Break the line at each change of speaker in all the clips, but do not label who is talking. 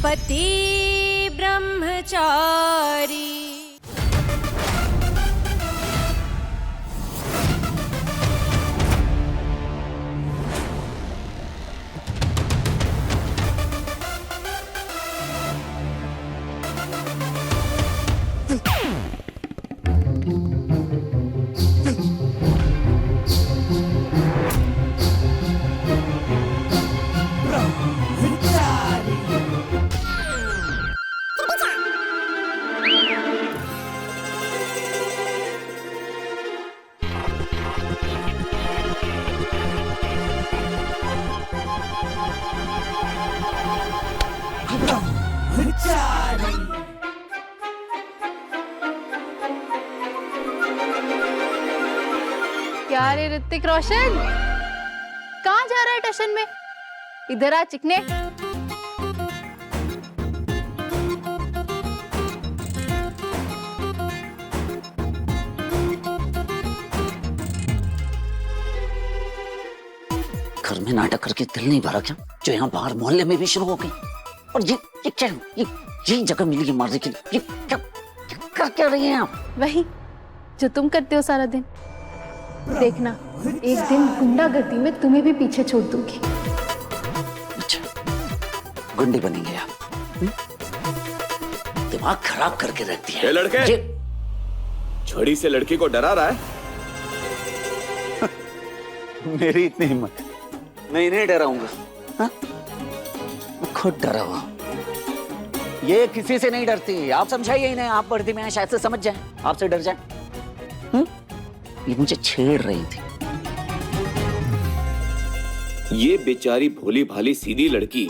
पति ब्रह्मचारी।
क्या रे ऋतिक रोशन, कहाँ जा रहा है टशन में? इधर आ चिकने।
घर में नाटक करके दिल नहीं भरा क्या, जो यहाँ बाहर मोहल्ले में भी शुरू हो गई? और ये क्या, ये जगह मिली है मारने के लिए? ये क्या कर क्या रही हैं आप?
वही जो तुम करते हो सारा दिन। देखना, एक दिन गुंडागर्दी में तुम्हें भी पीछे छोड़ दूंगी।
अच्छा, गुंडे बनेंगे आप? दिमाग खराब करके रखती है।
ये लड़के, छड़ी से लड़की को डरा रहा है?
मेरी इतनी हिम्मत, मैं इन्हें डराऊंगा? हाँ? मैं खुद डरा हुआ। ये किसी से नहीं डरती, आप समझाइए इन्हें। आप वर्दी में शायद से समझ जाएं, आपसे डर जाएं। ये मुझे छेड़ रही थी।
ये बेचारी भोली भाली सीधी लड़की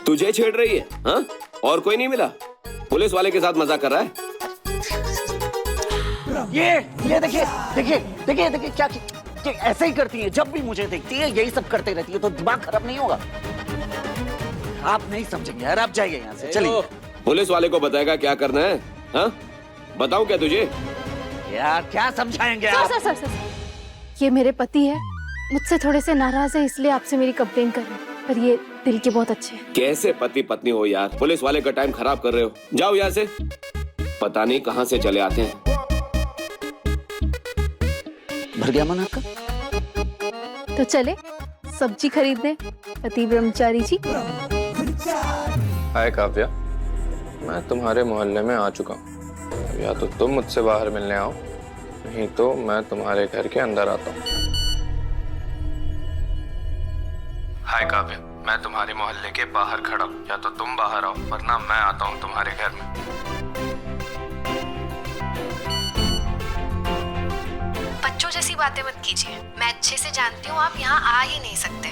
तुझे छेड़ रही है? हाँ? और कोई नहीं मिला? पुलिस वाले के साथ मजाक कर रहा है?
ये देखिए देखिए देखिए देखिए क्या ऐसे ही करती है। जब भी मुझे देखती है यही सब करते रहती है। तो दिमाग खराब नहीं होगा? आप नहीं समझेंगे यार, आप जाइए यहाँ से, चलिए।
पुलिस वाले को बताएगा क्या करना है? हाँ? बताऊं क्या तुझे?
यार क्या समझाएंगे आप?
सर, ये मेरे पति है, मुझसे थोड़े से नाराज है, इसलिए आपसे मेरी कंप्लेन कर रहे हैं। पर ये दिल के बहुत अच्छे हैं।
कैसे पति पत्नी हो यार? पुलिस वाले का टाइम खराब कर रहे हो। जाओ यहाँ से, पता नहीं कहाँ से चले आते हैं।
भर गया मन आपका?
तो चले सब्जी खरीदने, पति ब्रह्मचारी जी।
हाय काव्या, मैं तुम्हारे मोहल्ले में आ चुका हूँ। या तो तुम मुझसे बाहर मिलने आओ, नहीं तो मैं तुम्हारे घर के अंदर आता हूँ। हाय काव्या, मैं तुम्हारे मोहल्ले के बाहर खड़ा हूँ। या तो तुम बाहर आओ, वरना मैं आता हूँ तुम्हारे घर में।
बच्चों जैसी बातें मत कीजिए। मैं अच्छे से जानती हूँ आप यहाँ आ ही नहीं सकते।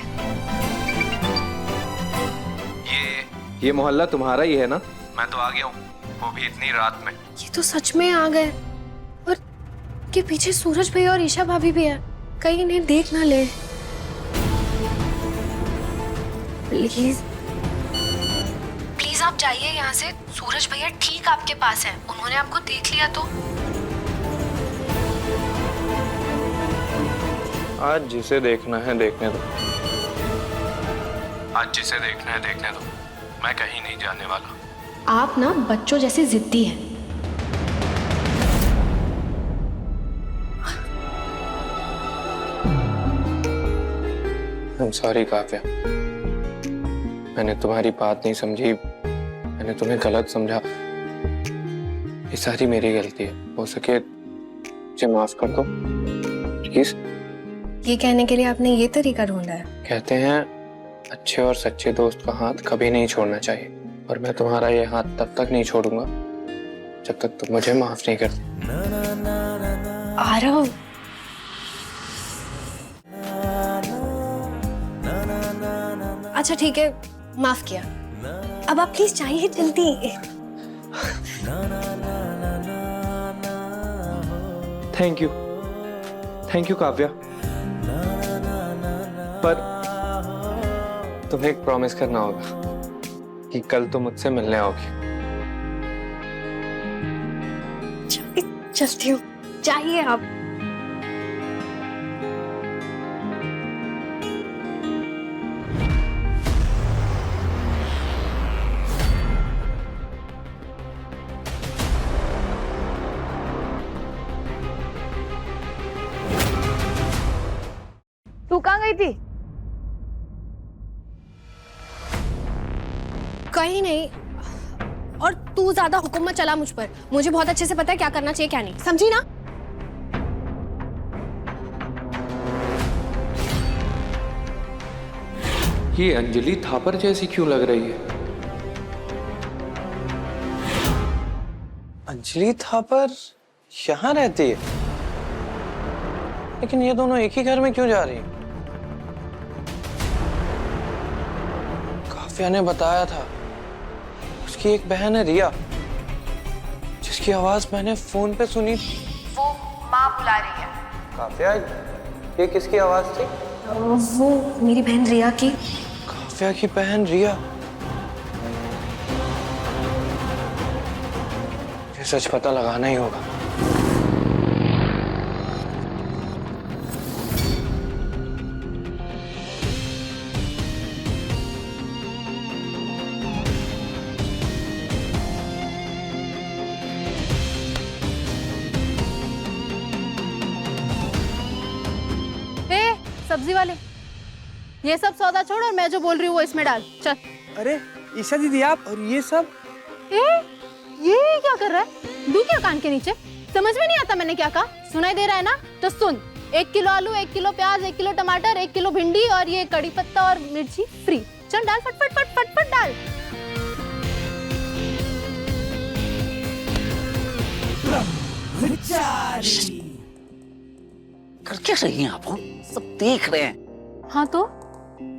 ये मोहल्ला तुम्हारा ही है ना? मैं तो आ गया हूँ, वो भी इतनी रात में।
ये तो सच में आ गए। और के पीछे सूरज भैया और ईशा भाभी भी है, कहीं इन्हें देख ना ले। प्लीज आप जाइए यहाँ से। सूरज भैया ठीक आपके पास हैं, उन्होंने आपको देख लिया तो।
आज जिसे देखना है देखने दो। आज जिसे देखना है देखने दो। मैं कहीं नहीं जाने वाला।
आप ना बच्चों जैसे जिद्दी हैं।
I'm sorry काव्या, मैंने तुम्हारी बात नहीं समझी, मैंने तुम्हें गलत समझा। ये सारी मेरी गलती है। हो सके मुझे माफ कर दो प्लीज।
ये कहने के लिए आपने ये तरीका ढूंढा है?
कहते हैं अच्छे और सच्चे दोस्त का हाथ कभी नहीं छोड़ना चाहिए, और मैं तुम्हारा ये हाथ तब तक नहीं छोड़ूंगा जब तक तुम मुझे माफ नहीं करते।
आरव, अच्छा ठीक है, माफ किया। अब आप प्लीज जाइए जल्दी।
थैंक यू काव्या, पर तुम्हें एक प्रॉमिस करना होगा कि कल तुम मुझसे मिलने आओगी।
चलती हूँ, जाइए आप।
तू कहाँ गई थी?
कहीं नहीं। और तू ज्यादा हुक्म मत चला मुझ पर। मुझे बहुत अच्छे से पता है क्या करना चाहिए क्या नहीं, समझी ना?
ये अंजलि थापर जैसी क्यों लग रही है? अंजलि थापर यहाँ रहती है, लेकिन ये दोनों एक ही घर में क्यों जा रही हैं? काफिया ने बताया था उसकी एक बहन है रिया, जिसकी आवाज मैंने फोन पे सुनी।
वो माँ बुला रही है।
काफिया, ये किसकी आवाज थी?
वो मेरी बहन रिया की।
काफिया की बहन रिया? ये सच पता लगाना ही होगा।
सब्जी वाले, ये सब सौदा छोड़ और मैं जो बोल रही हूँ वो इसमें डाल। चल।
अरे ईशा दीदी आप, और ये सब?
ये क्या कर रहा है? दू क्या कान के नीचे? समझ में नहीं आता मैंने क्या कहा? सुनाई दे रहा है ना? तो सुन, 1 किलो आलू, 1 किलो प्याज, 1 किलो टमाटर, 1 किलो भिंडी और ये कड़ी पत्ता और मिर्ची फ्री। चल डाल, फटफट फट फट फट डाल।
कर क्या रही हैं आप? सब देख रहे हैं।
हाँ तो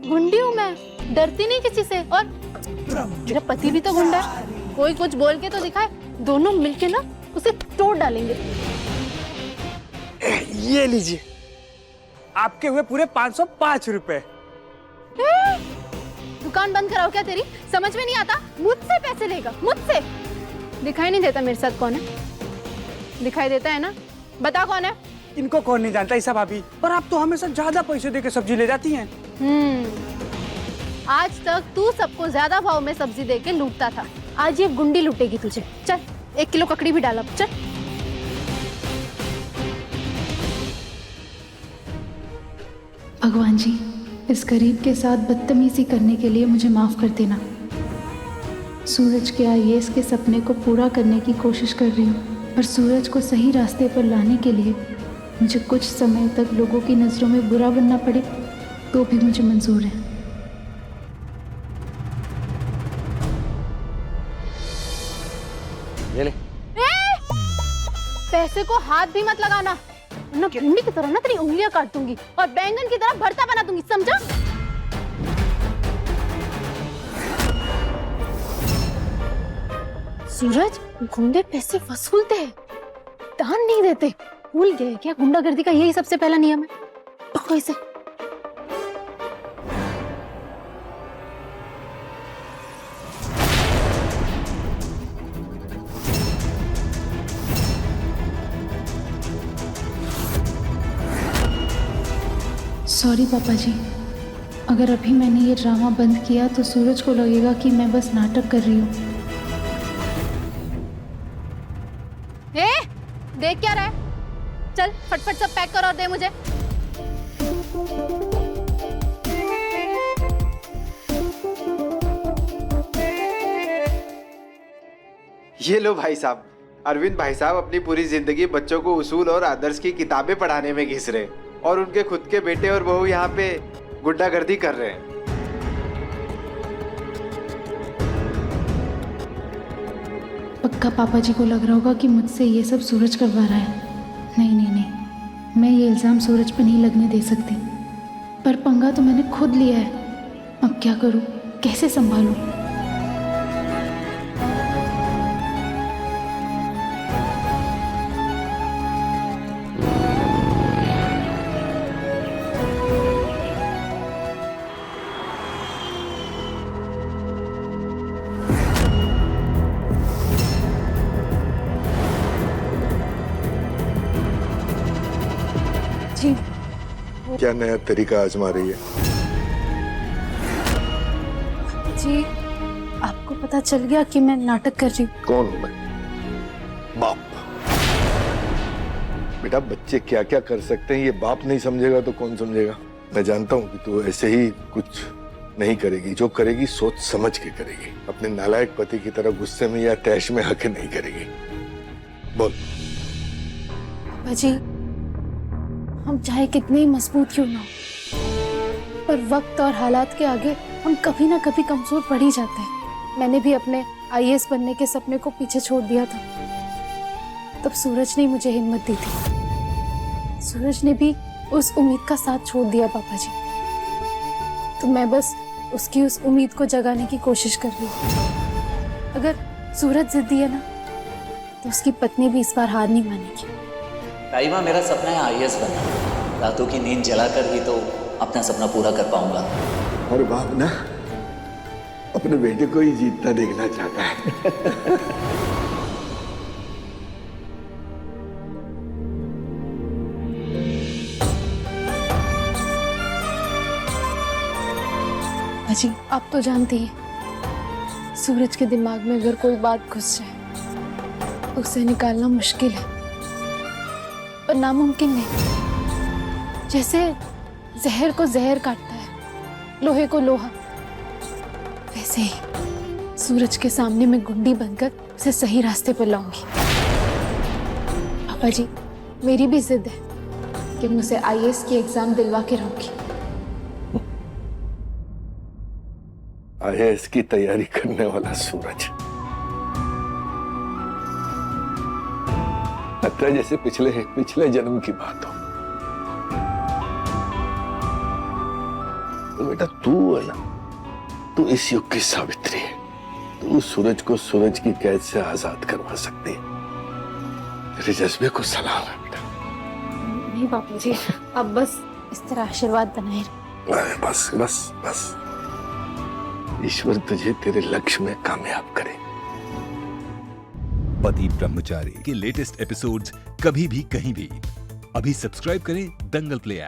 गुंडी हूँ मैं, डरती नहीं किसी से। और मेरा पति भी तो गुंडा है, कोई कुछ बोल के तो दिखाए, दोनों मिलके ना उसे तोड़ डालेंगे।
ये लीजिए, आपके हुए पूरे 505 रुपए।
दुकान बंद कराओ क्या तेरी? समझ में नहीं आता? मुझसे पैसे लेगा, मुझसे। दिखाई नहीं देता मेरे साथ कौन है? दिखाई देता है ना? बता कौन है?
इनको कौन नहीं जानता ईशा भाभी, पर आप तो हमेशा ज्यादा पैसे देके सब्जी ले जाती हैं।
आज तक तू सबको ज्यादा भाव में सब्जी देके लूटता था, आज ये गुंडी लूटेगी तुझे। चल 1 किलो ककड़ी भी डाल अब, चल।
भगवान जी, इस गरीब के साथ बदतमीजी करने के लिए मुझे माफ कर देना। सूरज के आईएएस के सपने को पूरा करने की कोशिश कर रही हूँ, पर सूरज को सही रास्ते पर लाने के लिए मुझे कुछ समय तक लोगों की नज़रों में बुरा बनना पड़े तो भी मुझे मंजूर है।
ये ले।
पैसे को हाथ भी मत लगाना, वरना भिंडी की तरह ना तेरी उंगलियां काट दूंगी और बैंगन की तरह भरता बना दूंगी, समझा? सूरज, गुंडे पैसे वसूलते हैं, दान नहीं देते। भूल गए क्या? गुंडागर्दी का यही सबसे पहला नियम है। पकड़ो इसे।
सॉरी पापा जी, अगर अभी मैंने ये ड्रामा बंद किया तो सूरज को लगेगा कि मैं बस नाटक कर रही हूँ।
देख क्या रहा है? चल फटफट सब पैक कर और दे मुझे।
ये लो भाई साहब, अरविंद भाई साहब अपनी पूरी जिंदगी बच्चों को उसूल और आदर्श की किताबें पढ़ाने में घिस रहे, और उनके खुद के बेटे और बहू यहाँ पे गुंडागर्दी कर रहे हैं।
पक्का पापा जी को लग रहा होगा कि मुझसे ये सब सूरज करवा रहा है। नहीं नहीं नहीं, मैं ये इल्ज़ाम सूरज पर नहीं लगने दे सकती, पर पंगा तो मैंने खुद लिया है। अब क्या करूँ, कैसे संभालूं?
जी
क्या नया तरीका आजमा रही है?
जी, आपको पता चल गया कि मैं नाटक कर रही हूँ?
कौन हूं मैं? बाप। बेटा, बच्चे क्या क्या कर सकते हैं ये बाप नहीं समझेगा तो कौन समझेगा? मैं जानता हूँ कि तू ऐसे ही कुछ नहीं करेगी, जो करेगी सोच समझ के करेगी, अपने नालायक पति की तरह गुस्से में या तैश में आके नहीं करेगी। बोल।
पापा जी, हम चाहे कितने ही मजबूत क्यों ना हो, पर वक्त और हालात के आगे हम कभी ना कभी कमजोर पड़ ही जाते हैं। मैंने भी अपने आईएएस बनने के सपने को पीछे छोड़ दिया था, तब सूरज ने मुझे हिम्मत दी थी। सूरज ने भी उस उम्मीद का साथ छोड़ दिया पापा जी, तो मैं बस उसकी उस उम्मीद को जगाने की कोशिश कर रही हूँ। अगर सूरज जिद्दी है ना, तो उसकी पत्नी भी इस बार हार नहीं मानेगी।
ताई मेरा सपना है आईएएस बनना। रातों की नींद जलाकर ही तो अपना सपना पूरा कर पाऊंगा।
हर बाप ना अपने बेटे को ही जीतना देखना चाहता है।
अजी, आप तो जानते हैं, सूरज के दिमाग में अगर कोई बात घुस जाए तो उसे निकालना मुश्किल है, पर नामुमकिन नहीं। जैसे जहर को जहर काटता है, लोहे को लोहा, वैसे ही सूरज के सामने मैं गुंडी बनकर उसे सही रास्ते पर लाऊंगी। पापा जी, मेरी भी जिद है कि मैं उसे आईएएस की एग्जाम दिलवा के रहूंगी।
आईएएस की तैयारी करने वाला सूरज, लगता है जैसे पिछले जन्म की बात हो। तो बेटा तू है ना, तू इस युग की सावित्री है। तू सूरज को सूरज की कैद से आजाद करवा सकती है। तेरे जज्बे को सलाम है बेटा।
नहीं बापू जी, अब बस इस तरह आशीर्वाद बनाए रखें।
बस बस बस, ईश्वर तुझे तेरे लक्ष्य में कामयाब करे।
पति ब्रह्मचारी के लेटेस्ट एपिसोड्स कभी भी कहीं भी अभी सब्सक्राइब करें दंगल प्ले ऐप।